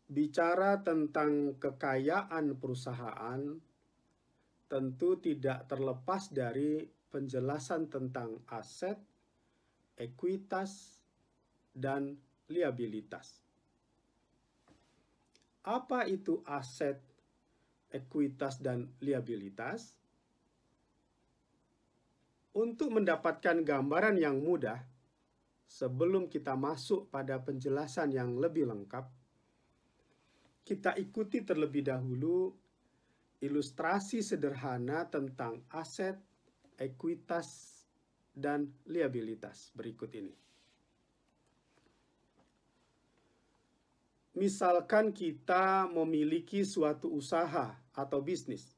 Bicara tentang kekayaan perusahaan, tentu tidak terlepas dari penjelasan tentang aset, ekuitas, dan liabilitas. Apa itu aset, ekuitas, dan liabilitas? Untuk mendapatkan gambaran yang mudah, sebelum kita masuk pada penjelasan yang lebih lengkap, kita ikuti terlebih dahulu ilustrasi sederhana tentang aset, ekuitas, dan liabilitas berikut ini. Misalkan kita memiliki suatu usaha atau bisnis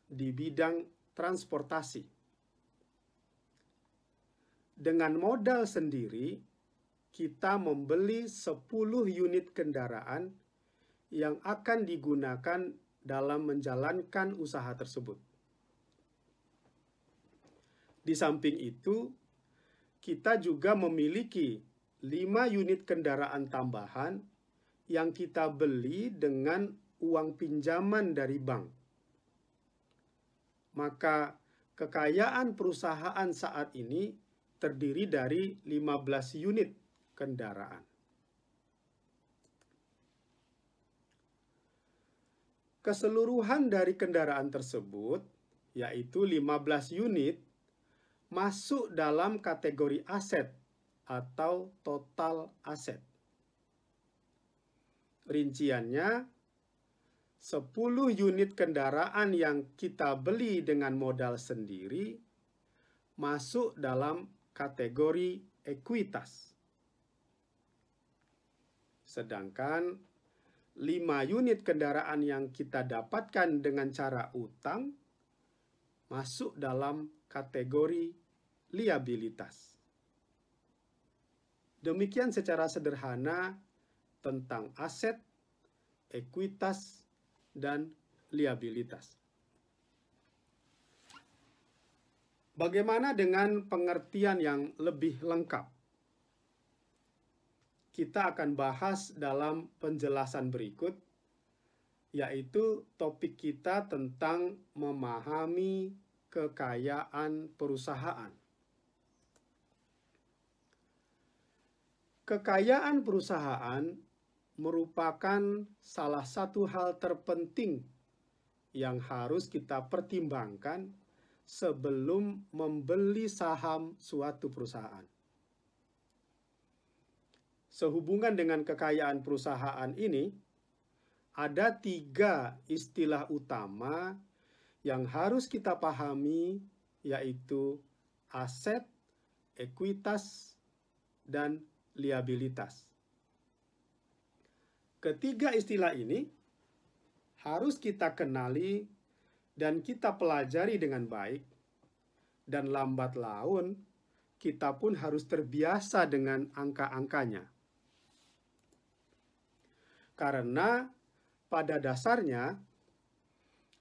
di bidang transportasi. Dengan modal sendiri, kita membeli 10 unit kendaraan yang akan digunakan dalam menjalankan usaha tersebut. Di samping itu, kita juga memiliki 5 unit kendaraan tambahan yang kita beli dengan uang pinjaman dari bank. Maka kekayaan perusahaan saat ini terdiri dari 15 unit kendaraan. Keseluruhan dari kendaraan tersebut, yaitu 15 unit, masuk dalam kategori aset atau total aset. Rinciannya, 10 unit kendaraan yang kita beli dengan modal sendiri masuk dalam kategori ekuitas. Sedangkan 5 unit kendaraan yang kita dapatkan dengan cara utang masuk dalam kategori liabilitas. Demikian secara sederhana tentang aset, ekuitas, dan liabilitas. Bagaimana dengan pengertian yang lebih lengkap? Kita akan bahas dalam penjelasan berikut, yaitu topik kita tentang memahami kekayaan perusahaan. Kekayaan perusahaan merupakan salah satu hal terpenting yang harus kita pertimbangkan sebelum membeli saham suatu perusahaan. Sehubungan dengan kekayaan perusahaan ini, ada 3 istilah utama yang harus kita pahami, yaitu aset, ekuitas, dan liabilitas. Ketiga istilah ini harus kita kenali dan kita pelajari dengan baik, dan lambat laun kita pun harus terbiasa dengan angka-angkanya. Karena pada dasarnya,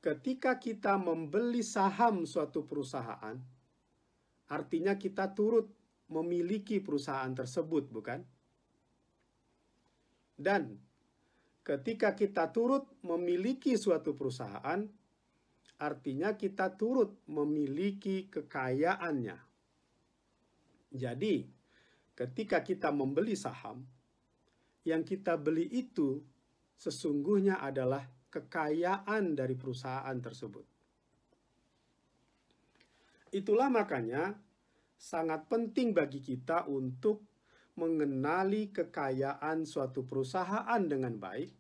ketika kita membeli saham suatu perusahaan, artinya kita turut memiliki perusahaan tersebut, bukan? Dan ketika kita turut memiliki suatu perusahaan, artinya kita turut memiliki kekayaannya. Jadi, ketika kita membeli saham, yang kita beli itu sesungguhnya adalah kekayaan dari perusahaan tersebut. Itulah makanya sangat penting bagi kita untuk mengenali kekayaan suatu perusahaan dengan baik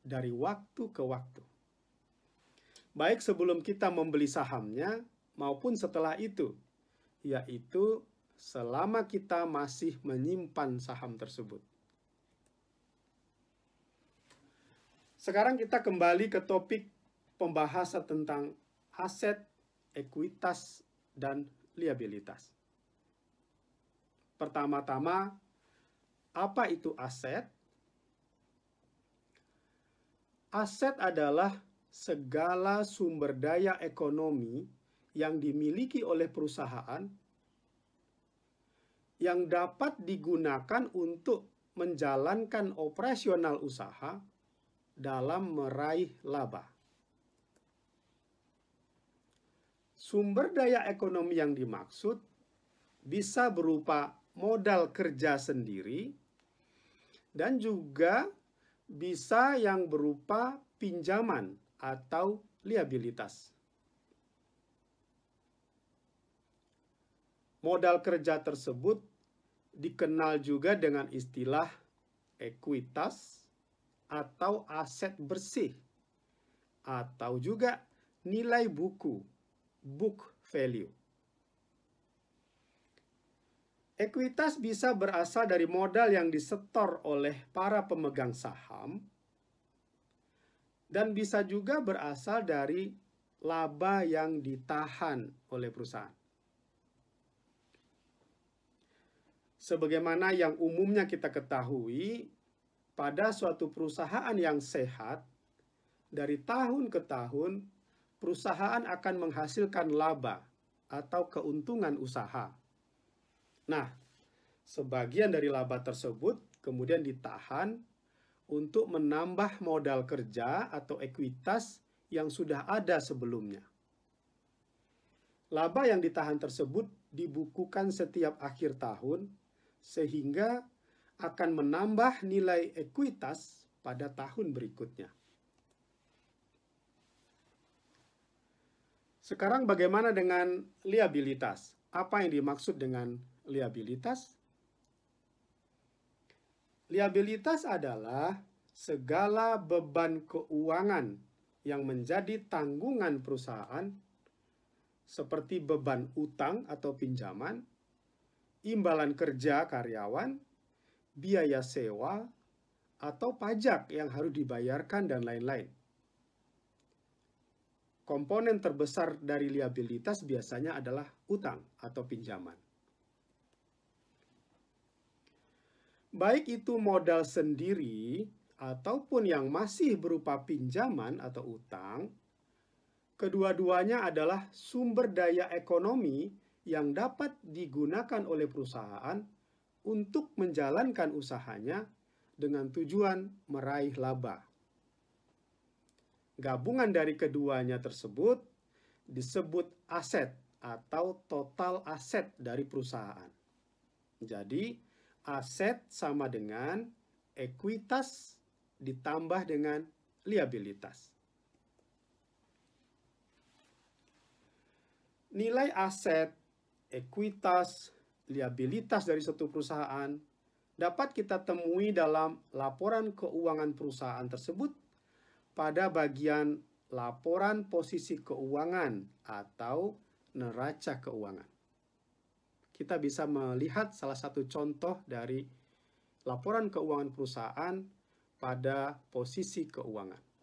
dari waktu ke waktu. Baik sebelum kita membeli sahamnya maupun setelah itu, yaitu selama kita masih menyimpan saham tersebut. Sekarang kita kembali ke topik pembahasan tentang aset, ekuitas, dan liabilitas. Pertama-tama, apa itu aset? Aset adalah segala sumber daya ekonomi yang dimiliki oleh perusahaan yang dapat digunakan untuk menjalankan operasional usaha dalam meraih laba. Sumber daya ekonomi yang dimaksud bisa berupa modal kerja sendiri dan juga bisa yang berupa pinjaman atau liabilitas. Modal kerja tersebut dikenal juga dengan istilah ekuitas atau aset bersih, atau juga nilai buku, book value. Ekuitas bisa berasal dari modal yang disetor oleh para pemegang saham dan bisa juga berasal dari laba yang ditahan oleh perusahaan. Sebagaimana yang umumnya kita ketahui, pada suatu perusahaan yang sehat, dari tahun ke tahun, perusahaan akan menghasilkan laba atau keuntungan usaha. Nah, sebagian dari laba tersebut kemudian ditahan untuk menambah modal kerja atau ekuitas yang sudah ada sebelumnya. Laba yang ditahan tersebut dibukukan setiap akhir tahun, sehingga akan menambah nilai ekuitas pada tahun berikutnya. Sekarang bagaimana dengan liabilitas? Apa yang dimaksud dengan liabilitas? Liabilitas adalah segala beban keuangan yang menjadi tanggungan perusahaan, seperti beban utang atau pinjaman, imbalan kerja karyawan, biaya sewa, atau pajak yang harus dibayarkan, dan lain-lain. Komponen terbesar dari liabilitas biasanya adalah utang atau pinjaman. Baik itu modal sendiri ataupun yang masih berupa pinjaman atau utang, kedua-duanya adalah sumber daya ekonomi yang dapat digunakan oleh perusahaan untuk menjalankan usahanya dengan tujuan meraih laba. Gabungan dari keduanya tersebut disebut aset atau total aset dari perusahaan. Jadi, aset sama dengan ekuitas ditambah dengan liabilitas. Nilai aset, ekuitas, liabilitas dari suatu perusahaan dapat kita temui dalam laporan keuangan perusahaan tersebut pada bagian laporan posisi keuangan atau neraca keuangan. Kita bisa melihat salah satu contoh dari laporan keuangan perusahaan pada posisi keuangan.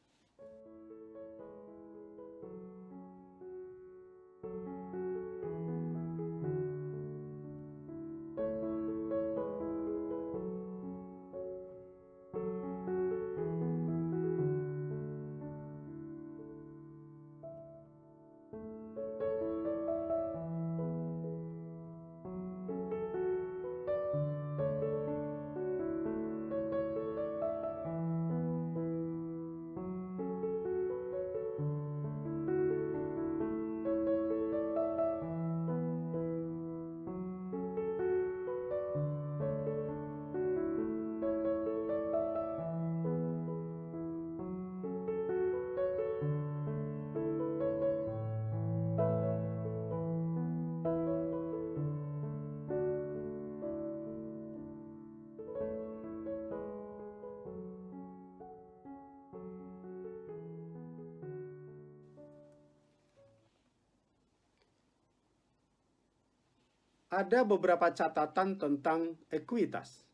Ada beberapa catatan tentang ekuitas.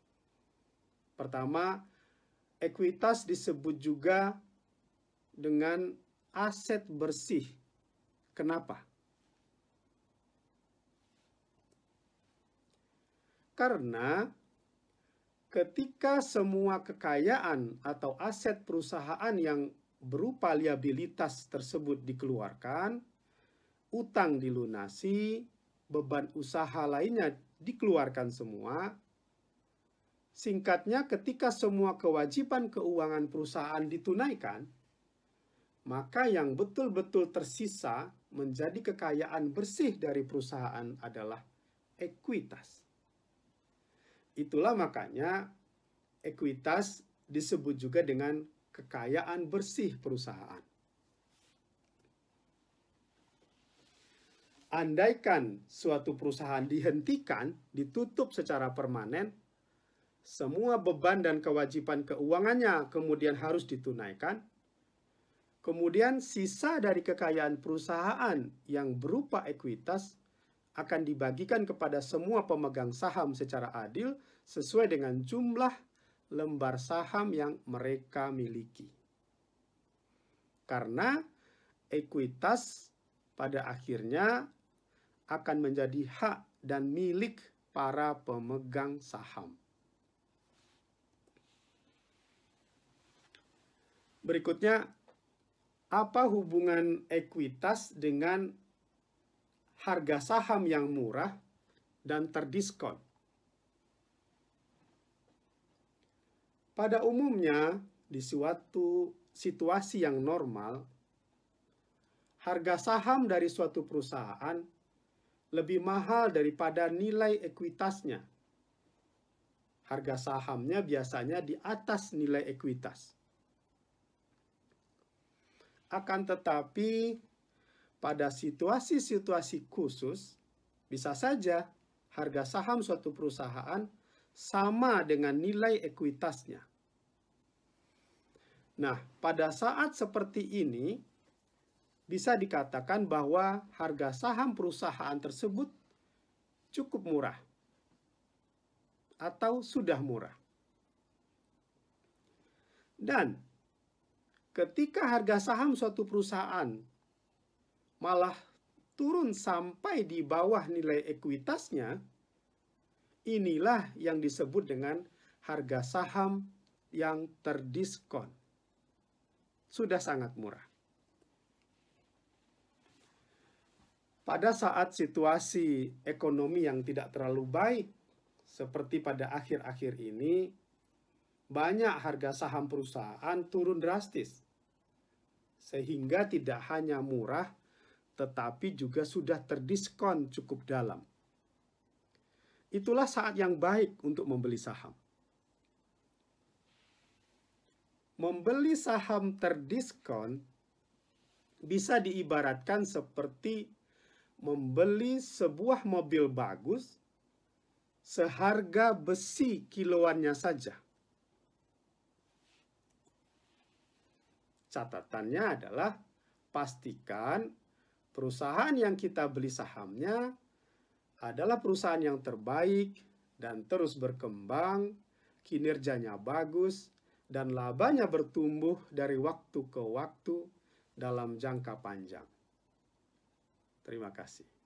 Pertama, ekuitas disebut juga dengan aset bersih. Kenapa? Karena ketika semua kekayaan atau aset perusahaan yang berupa liabilitas tersebut dikeluarkan, utang dilunasi, beban usaha lainnya dikeluarkan semua, Singkatnya, ketika semua kewajiban keuangan perusahaan ditunaikan, maka yang betul-betul tersisa menjadi kekayaan bersih dari perusahaan adalah ekuitas. Itulah makanya ekuitas disebut juga dengan kekayaan bersih perusahaan. Andaikan suatu perusahaan dihentikan, ditutup secara permanen, semua beban dan kewajiban keuangannya kemudian harus ditunaikan. Kemudian sisa dari kekayaan perusahaan yang berupa ekuitas akan dibagikan kepada semua pemegang saham secara adil sesuai dengan jumlah lembar saham yang mereka miliki. Karena ekuitas pada akhirnya akan menjadi hak dan milik para pemegang saham. Berikutnya, apa hubungan ekuitas dengan harga saham yang murah dan terdiskon? Pada umumnya, di suatu situasi yang normal, harga saham dari suatu perusahaan lebih mahal daripada nilai ekuitasnya. Harga sahamnya biasanya di atas nilai ekuitas. Akan tetapi, pada situasi-situasi khusus, bisa saja harga saham suatu perusahaan sama dengan nilai ekuitasnya. Nah, pada saat seperti ini, bisa dikatakan bahwa harga saham perusahaan tersebut cukup murah atau sudah murah. Dan ketika harga saham suatu perusahaan malah turun sampai di bawah nilai ekuitasnya, inilah yang disebut dengan harga saham yang terdiskon. Sudah sangat murah. Pada saat situasi ekonomi yang tidak terlalu baik, seperti pada akhir-akhir ini, banyak harga saham perusahaan turun drastis. Sehingga tidak hanya murah, tetapi juga sudah terdiskon cukup dalam. Itulah saat yang baik untuk membeli saham. Membeli saham terdiskon bisa diibaratkan seperti membeli sebuah mobil bagus seharga besi kiloannya saja. Catatannya adalah pastikan perusahaan yang kita beli sahamnya adalah perusahaan yang terbaik dan terus berkembang, kinerjanya bagus, dan labanya bertumbuh dari waktu ke waktu dalam jangka panjang. Terima kasih.